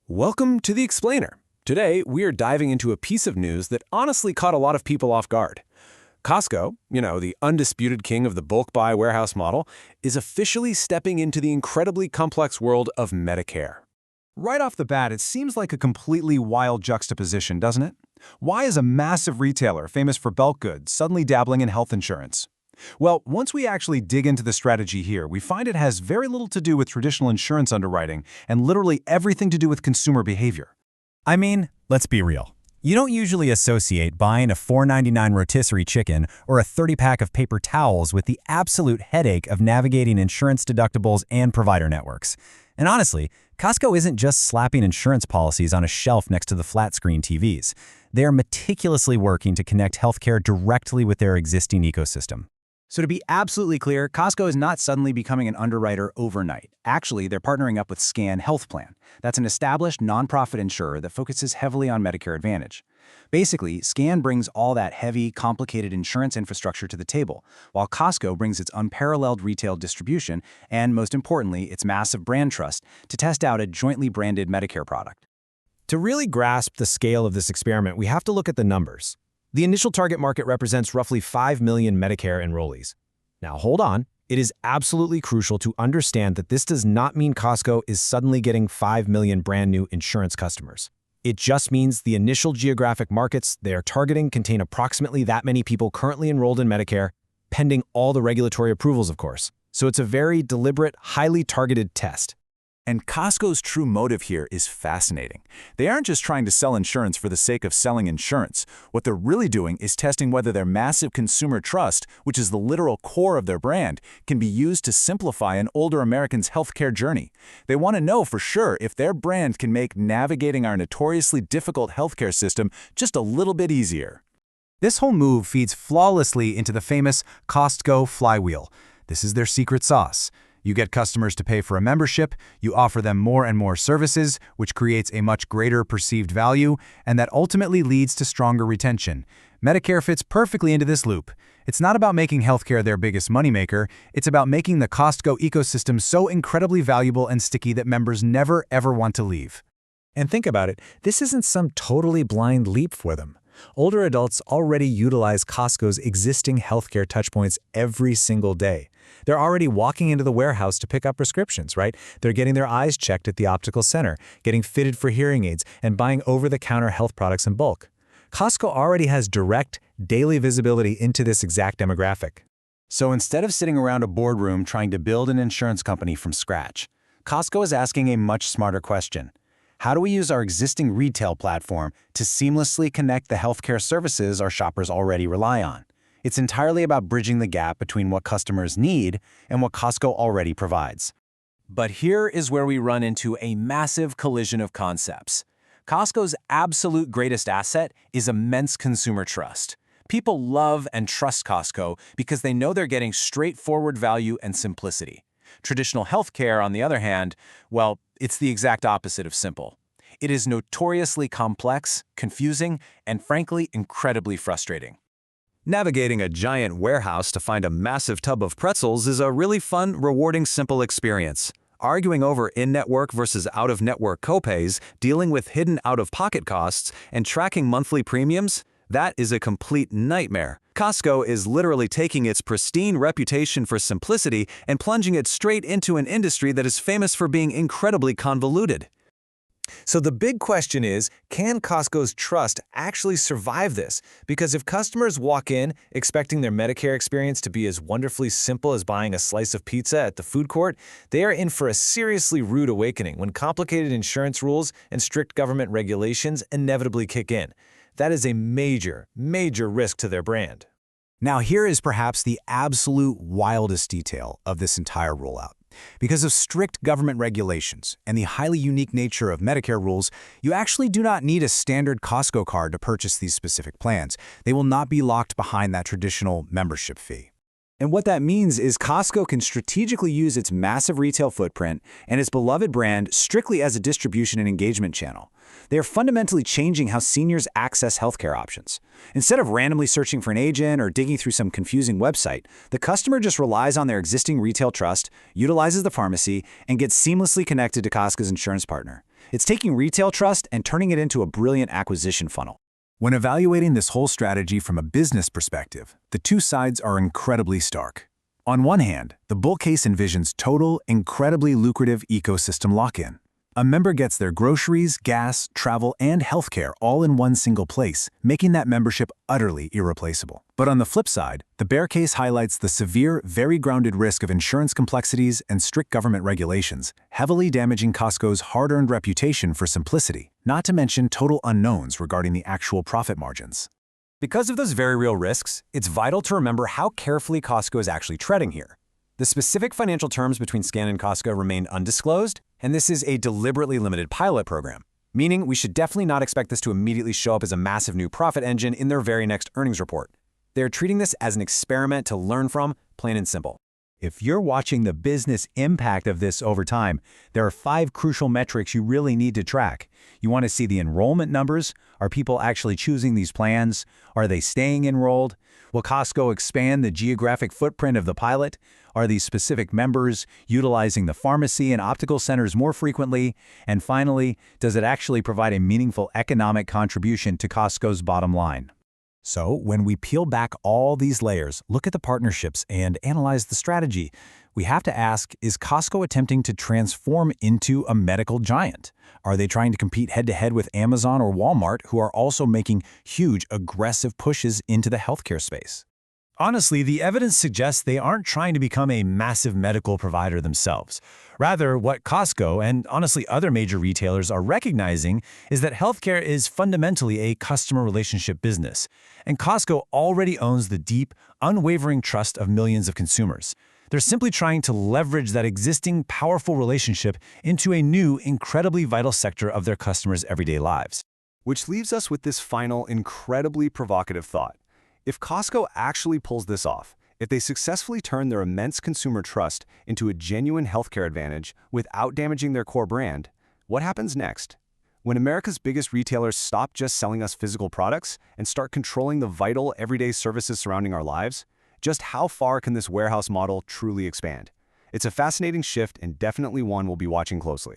Welcome to The Explainer. Today, we are diving into a piece of news that honestly caught a lot of people off guard. Costco, the undisputed king of the bulk buy warehouse model, is officially stepping into the incredibly complex world of Medicare. Right off the bat, it seems like a completely wild juxtaposition, doesn't it? Why is a massive retailer famous for bulk goods suddenly dabbling in health insurance? Well, once we actually dig into the strategy here, we find it has very little to do with traditional insurance underwriting and literally everything to do with consumer behavior. I mean, let's be real. You don't usually associate buying a $4.99 rotisserie chicken or a 30-pack of paper towels with the absolute headache of navigating insurance deductibles and provider networks. And honestly, Costco isn't just slapping insurance policies on a shelf next to the flat-screen TVs. They are meticulously working to connect healthcare directly with their existing ecosystem. So to be absolutely clear, Costco is not suddenly becoming an underwriter overnight. Actually, they're partnering up with SCAN Health Plan. That's an established nonprofit insurer that focuses heavily on Medicare Advantage. Basically, SCAN brings all that heavy, complicated insurance infrastructure to the table, while Costco brings its unparalleled retail distribution and, most importantly, its massive brand trust to test out a jointly branded Medicare product. To really grasp the scale of this experiment, we have to look at the numbers. The initial target market represents roughly 5 million Medicare enrollees. Now hold on, it is absolutely crucial to understand that this does not mean Costco is suddenly getting 5 million brand new insurance customers. It just means the initial geographic markets they are targeting contain approximately that many people currently enrolled in Medicare, pending all the regulatory approvals, of course. So it's a very deliberate, highly targeted test. And Costco's true motive here is fascinating. They aren't just trying to sell insurance for the sake of selling insurance. What they're really doing is testing whether their massive consumer trust, which is the literal core of their brand, can be used to simplify an older American's healthcare journey. They want to know for sure if their brand can make navigating our notoriously difficult healthcare system just a little bit easier. This whole move feeds flawlessly into the famous Costco flywheel. This is their secret sauce. You get customers to pay for a membership, you offer them more and more services, which creates a much greater perceived value, and that ultimately leads to stronger retention. Medicare fits perfectly into this loop. It's not about making healthcare their biggest moneymaker, it's about making the Costco ecosystem so incredibly valuable and sticky that members never ever want to leave. And think about it, this isn't some totally blind leap for them. Older adults already utilize Costco's existing healthcare touchpoints every single day. They're already walking into the warehouse to pick up prescriptions, right? They're getting their eyes checked at the optical center, getting fitted for hearing aids, and buying over-the-counter health products in bulk. Costco already has direct, daily visibility into this exact demographic. So instead of sitting around a boardroom trying to build an insurance company from scratch, Costco is asking a much smarter question. How do we use our existing retail platform to seamlessly connect the healthcare services our shoppers already rely on? It's entirely about bridging the gap between what customers need and what Costco already provides. But here is where we run into a massive collision of concepts. Costco's absolute greatest asset is immense consumer trust. People love and trust Costco because they know they're getting straightforward value and simplicity. Traditional healthcare, on the other hand, well, it's the exact opposite of simple. It is notoriously complex, confusing, and frankly, incredibly frustrating. Navigating a giant warehouse to find a massive tub of pretzels is a really fun, rewarding, simple experience. Arguing over in-network versus out-of-network copays, dealing with hidden out-of-pocket costs, and tracking monthly premiums, that is a complete nightmare. Costco is literally taking its pristine reputation for simplicity and plunging it straight into an industry that is famous for being incredibly convoluted. So the big question is, can Costco's trust actually survive this? Because if customers walk in expecting their Medicare experience to be as wonderfully simple as buying a slice of pizza at the food court, they are in for a seriously rude awakening when complicated insurance rules and strict government regulations inevitably kick in. That is a major, major risk to their brand. Now here is perhaps the absolute wildest detail of this entire rollout. Because of strict government regulations and the highly unique nature of Medicare rules, you actually do not need a standard Costco card to purchase these specific plans. They will not be locked behind that traditional membership fee. And what that means is Costco can strategically use its massive retail footprint and its beloved brand strictly as a distribution and engagement channel. They are fundamentally changing how seniors access healthcare options. Instead of randomly searching for an agent or digging through some confusing website, the customer just relies on their existing retail trust, utilizes the pharmacy, and gets seamlessly connected to Costco's insurance partner. It's taking retail trust and turning it into a brilliant acquisition funnel. When evaluating this whole strategy from a business perspective, the two sides are incredibly stark. On one hand, the bull case envisions total, incredibly lucrative ecosystem lock-in. A member gets their groceries, gas, travel, and healthcare all in one single place, making that membership utterly irreplaceable. But on the flip side, the bear case highlights the severe, very grounded risk of insurance complexities and strict government regulations, heavily damaging Costco's hard-earned reputation for simplicity, not to mention total unknowns regarding the actual profit margins. Because of those very real risks, it's vital to remember how carefully Costco is actually treading here. The specific financial terms between SCAN and Costco remain undisclosed, and this is a deliberately limited pilot program, meaning we should definitely not expect this to immediately show up as a massive new profit engine in their very next earnings report. They're treating this as an experiment to learn from, plain and simple. If you're watching the business impact of this over time, there are 5 crucial metrics you really need to track. You want to see the enrollment numbers. Are people actually choosing these plans? Are they staying enrolled? Will Costco expand the geographic footprint of the pilot? Are these specific members utilizing the pharmacy and optical centers more frequently? And finally, does it actually provide a meaningful economic contribution to Costco's bottom line? So, when we peel back all these layers, look at the partnerships, and analyze the strategy, we have to ask, is Costco attempting to transform into a medical giant? Are they trying to compete head-to-head with Amazon or Walmart, who are also making huge, aggressive pushes into the healthcare space? Honestly, the evidence suggests they aren't trying to become a massive medical provider themselves. Rather, what Costco and honestly other major retailers are recognizing is that healthcare is fundamentally a customer relationship business, and Costco already owns the deep, unwavering trust of millions of consumers. They're simply trying to leverage that existing powerful relationship into a new, incredibly vital sector of their customers' everyday lives. Which leaves us with this final, incredibly provocative thought. If Costco actually pulls this off, if they successfully turn their immense consumer trust into a genuine healthcare advantage without damaging their core brand, what happens next? When America's biggest retailers stop just selling us physical products and start controlling the vital, everyday services surrounding our lives, just how far can this warehouse model truly expand? It's a fascinating shift and definitely one we'll be watching closely.